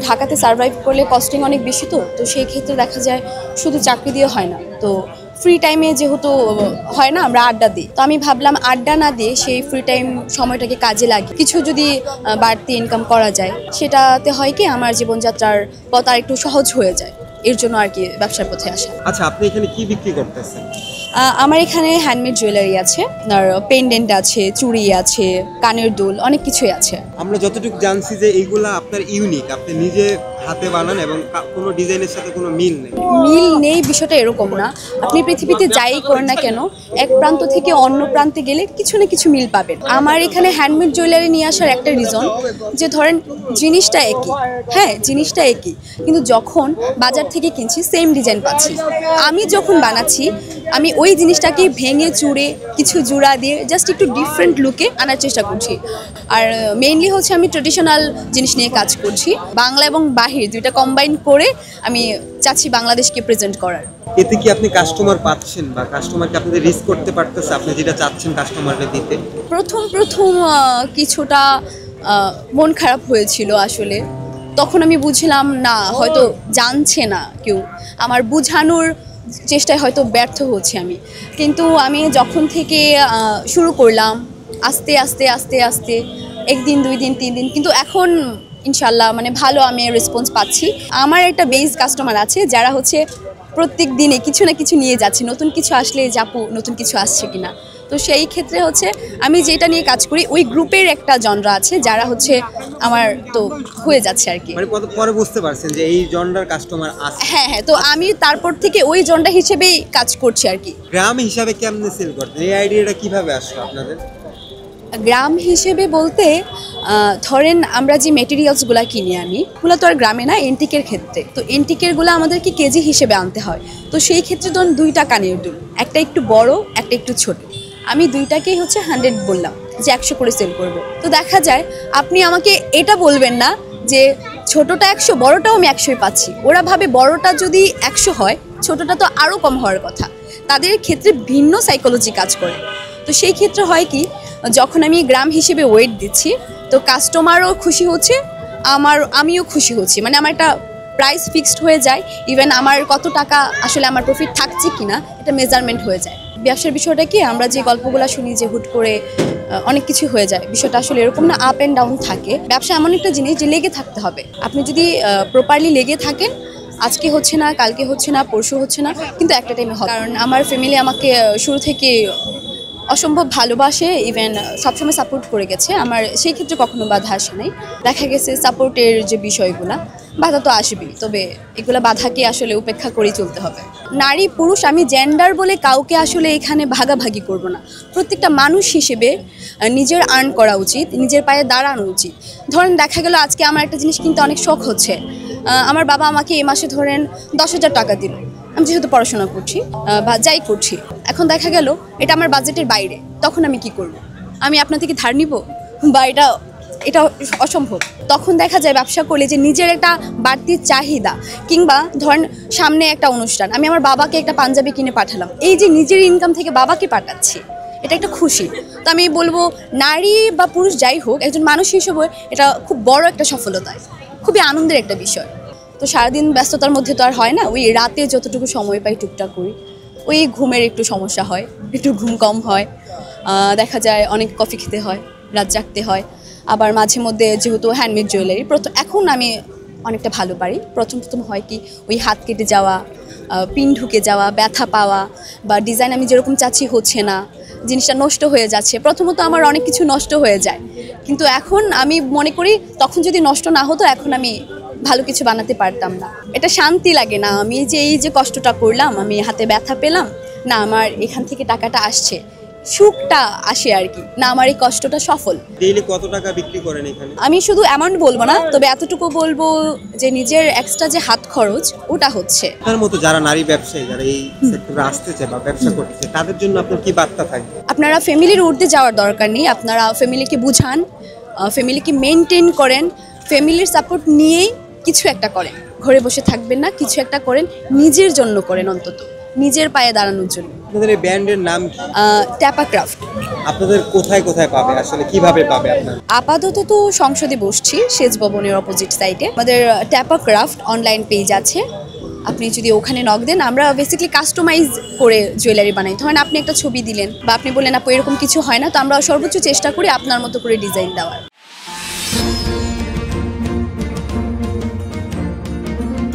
ঢাকাতে সার্ভাইভ করলে কস্টিং অনেক বেশি, তো সেই ক্ষেত্রে দেখা যায় শুধু চাকরি দিয়ে হয় না, তো ফ্রি টাইমে যেহেতু হয় না আমরা আড্ডা দিই, তো আমি ভাবলাম আড্ডা না দিয়ে সেই ফ্রি টাইম সময়টাকে কাজে লাগিয়ে কিছু যদি বাড়তি ইনকাম করা যায়, সেটাতে হয় কি আমার জীবনযাত্রার পথ আর একটু সহজ হয়ে যায়। এর জন্য আর কি ব্যবসার পথে আসা। আচ্ছা, আপনি এখানে কি বিক্রি করতেছেন? আমার এখানে হ্যান্ডমেড জুয়েলারি আছে, আর পেন্ডেন্ট আছে, চুড়ি আছে, কানের দুল, অনেক কিছুই আছে। আমরা যতটুকু জানছি যে এইগুলা আপনার ইউনিক, আপনি নিজে হাতে বানান এবং কোনো ডিজাইনের সাথে কোনো মিল নেই। মিল নেই বিষয়টা এরকম না, আপনি পৃথিবীতে যাই করেন না কেন এক প্রান্ত থেকে অন্য প্রান্তে গেলে কিছু না কিছু মিল পাবেন। আমার এখানে হ্যান্ডমেড জুয়েলারি নিয়ে আসার একটা রিজন যে ধরেন জিনিসটা একই, হ্যাঁ জিনিসটা একই, কিন্তু যখন বাজার থেকে কিনছি সেম ডিজাইন পাচ্ছি। আমি যখন বানাচ্ছি আমি ওই জিনিসটাকে ভেঙে চুড়ে কিছু জোড়া দিয়ে জাস্ট একটু ডিফারেন্ট লুকে আনার চেষ্টা করছি। আর মেইনলি হচ্ছে আমি ট্রেডিশনাল জিনিস নিয়ে কাজ করছি, বাংলা এবং বাহির দুইটা কম্বাইন করে আমি চাচ্ছি বাংলাদেশকে প্রেজেন্ট করার। এতে কি আপনি কাস্টমার পাচ্ছেন বা কাস্টমারকে আপনাদের রিস্ক করতে পারতেছে আপনি যেটা চাচ্ছেন কাস্টমারকে দিতে? প্রথম কিছুটা মন খারাপ হয়েছিল আসলে, তখন আমি বুঝলাম না হয়তো জানছে না কেউ, আমার বুঝানোর চেষ্টায় হয়তো ব্যর্থ হচ্ছে আমি। কিন্তু আমি যখন থেকে শুরু করলাম আস্তে আস্তে আস্তে আস্তে একদিন 2 দিন 3 দিন, কিন্তু এখন ইনশাল্লাহ মানে ভালো আমি রেসপন্স পাচ্ছি। আমার একটা বেস কাস্টমার আছে যারা হচ্ছে প্রত্যেক দিনে কিছু না কিছু নিয়ে যাচ্ছে, নতুন কিছু আসলে যাপু নতুন কিছু আসছে কিনা। তো সেই ক্ষেত্রে হচ্ছে আমি যেটা নিয়ে কাজ করি ওই গ্রুপের একটা জনরা আছে যারা হচ্ছে আমার তো হয়ে যাচ্ছে আর কি। মানে পরে বুঝতে পারছেন যে এই জনরার কাস্টমার আছে। হ্যাঁ, তো আমি তারপর থেকে ওই জনরা হিসেবেই কাজ করছি আর কি। গ্রাম হিসাবে কেমনে সেল করতেন, এই আইডিয়াটা কিভাবে আসলো আপনাদের? গ্রাম হিসেবে বলতে ধরেন আমরা যে মেটেরিয়ালসগুলো কিনে আনি ওগুলো তো আর গ্রামে না, এন্টিকের ক্ষেত্রে তো এন্টিকেরগুলো আমাদেরকে কেজি হিসেবে আনতে হয়। তো সেই ক্ষেত্রে ধরুন 2টা কানের দুল, একটা একটু বড় একটা একটু ছোট, আমি 2টাকেই হচ্ছে 100 বললাম যে 100 করে সেল করব। তো দেখা যায় আপনি আমাকে এটা বলবেন না যে ছোটটা 100 বড়টাও আমি 100ই পাচ্ছি, ওরা ভাবে বড়টা যদি 100 হয় ছোটটা তো আরও কম হওয়ার কথা, তাদের ক্ষেত্রে ভিন্ন সাইকোলজি কাজ করে। তো সেই ক্ষেত্রে হয় কি যখন আমি গ্রাম হিসেবে ওয়েট দিচ্ছি তো কাস্টমারও খুশি হচ্ছে, আমিও খুশি হচ্ছি, মানে আমার একটা প্রাইস ফিক্সড হয়ে যায়, ইভেন আমার কত টাকা আসলে আমার প্রফিট থাকছে কিনা এটা মেজারমেন্ট হয়ে যায়। ব্যবসার বিষয়টা কি আমরা যে গল্পগুলো শুনি যে হুট করে অনেক কিছু হয়ে যায়, বিষয়টা আসলে এরকম না, আপ অ্যান্ড ডাউন থাকে। ব্যবসা এমন একটা জিনিস যে লেগে থাকতে হবে, আপনি যদি প্রপারলি লেগে থাকেন আজকে হচ্ছে না কালকে হচ্ছে না পরশু হচ্ছে না কিন্তু একটা টাইমে হবে। কারণ আমার ফ্যামিলি আমাকে শুরু থেকে অসম্ভব ভালোবাসে, ইভেন সবসময় সাপোর্ট করে গেছে, আমার সেই ক্ষেত্রে কখনো বাধা আসে নাই। দেখা গেছে সাপোর্টের যে বিষয়গুলো বাধা তো আসবেই, তবে এগুলো বাধাকে আসলে উপেক্ষা করেই চলতে হবে। নারী পুরুষ আমি জেন্ডার বলে কাউকে আসলে এখানে ভাগাভাগি করব না, প্রত্যেকটা মানুষ হিসেবে নিজের আর্ন করা উচিত, নিজের পায়ে দাঁড়ানো উচিত। ধরেন দেখা গেল আজকে আমার একটা জিনিস কিনতে অনেক শখ হচ্ছে, আমার বাবা আমাকে এই মাসে ধরেন 10,000 টাকা দিল, আমি যেহেতু পড়াশোনা করছি বা যাই করছি, এখন দেখা গেল এটা আমার বাজেটের বাইরে, তখন আমি কি করব? আমি আপনার থেকে ধার নিব বা এটা অসম্ভব। তখন দেখা যায় ব্যবসা করলে যে নিজের একটা বাড়তি চাহিদা, কিংবা ধরেন সামনে একটা অনুষ্ঠান আমি আমার বাবাকে একটা পাঞ্জাবি কিনে পাঠালাম, এই যে নিজের ইনকাম থেকে বাবাকে পাঠাচ্ছি এটা একটা খুশি। তো আমি বলবো নারী বা পুরুষ যাই হোক একজন মানুষ হিসেবে এটা খুব বড় একটা সফলতা, খুবই আনন্দের একটা বিষয়। তো সারাদিন ব্যস্ততার মধ্যে তো আর হয় না, ওই রাতে যতটুকু সময় পাই টুকটাক করি, ওই ঘুমের একটু সমস্যা হয়, একটু ঘুম কম হয়, দেখা যায় অনেক কফি খেতে হয়, রাত জাগতে হয়। আবার মাঝে মধ্যে যেহেতু হ্যান্ডমেড জুয়েলারি এখন আমি অনেকটা ভালো পারি, প্রথম হয় কি ওই হাত কেটে যাওয়া, পিন ঢুকে যাওয়া, ব্যথা পাওয়া, বা ডিজাইন আমি যেরকম চাচ্ছি হচ্ছে না, জিনিসটা নষ্ট হয়ে যাচ্ছে, প্রথমত আমার অনেক কিছু নষ্ট হয়ে যায়। কিন্তু এখন আমি মনে করি তখন যদি নষ্ট না হতো এখন আমি ভালো কিছু বানাতে পারতাম না। এটা শান্তি লাগে না, আমি যে এই যে কষ্টটা করলাম, আমি হাতে ব্যথা পেলাম না, আমার এখান থেকে টাকাটা আসছে, সুখটা আসে আর কি, না আমার এই কষ্টটা সফল। ডেইলি কত টাকা বিক্রি করেন এখানে? আমি শুধু অ্যামাউন্ট বলবো না, তবে এতটুকু বলবো যে নিজের এক্সট্রা যে হাত খরচ ওটা হচ্ছে। আপনার মতো যারা নারী ব্যবসায়ী যারা এই সেক্টরে আসতেছে বা ব্যবসা করতেছে তাদের জন্য আপনার কি বার্তা থাকবে? আপনারা ফ্যামিলির ঊর্ধ্বে যাওয়ার দরকার নেই, আপনারা ফ্যামিলিকে বুঝান, ফ্যামিলিকে মেনটেন করেন, ফ্যামিলির সাপোর্ট নিয়েই কিছু একটা করেন, ঘরে বসে থাকবেন না, কিছু একটা করেন, নিজের জন্য করেন অন্তত। নিজের পায়ে দাঁড়ানোর জন্য। আপনাদের এই ব্র্যান্ডের নাম কি? ট্যাপা ক্রাফট। আপনাদের কোথায় কোথায় পাবে, আসলে কিভাবে পাবে আপনার? আপাতত তো সংসদে বসছি, সেচ ভবনের অপোজিট সাইডে আমাদের ট্যাপা ক্রাফট অনলাইন পেজ আছে। আপনি যদি ওখানে নক দেন, আমরা বেসিক্যালি কাস্টমাইজ করে জুয়েলারি বানাই। ধরেন আপনি একটা ছবি দিলেন বা আপনি বললেন আপু এরকম কিছু হয় না, তো আমরা সর্বোচ্চ চেষ্টা করি আপনার মতো করে ডিজাইন দেওয়ার।